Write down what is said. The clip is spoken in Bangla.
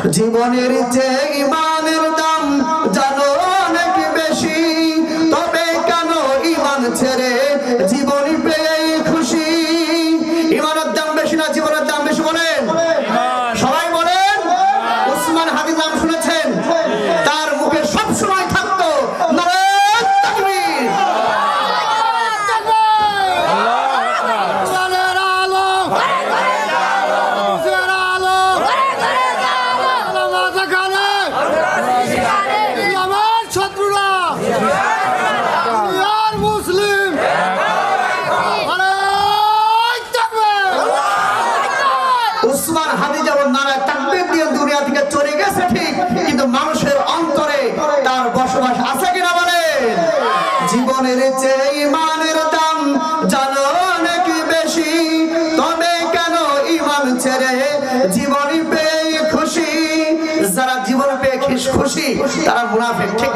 জীবনের চেয়ে ইমানের দাম জানো অনেক বেশি, তবে কেন ইমান ছেড়ে জীবন পেয়ে খুশি? ইমানের দাম বেশি না জীবনের দাম বেশি? বলেন সবাই বলেন। উসমান হাদির নাম শুনেছেন? তার মুখে সব সময় থাকতো নারায়ে তাকবীর। উসমান হাদি যেমন নারায়ে তাকবীর দিয়ে দুনিয়া থেকে চলে গেছে ঠিক, কিন্তু মানুষের অন্তরে তার বসবাস আছে কিনা বলেন? জীবনের চেয়ে ইমানের দাম জানো অনেক বেশি, তবে কেন ইমান ছেড়ে জীবন পেয়ে খুশি? যারা জীবন পেয়ে খুশি তারা মুনাফিক। ঠিক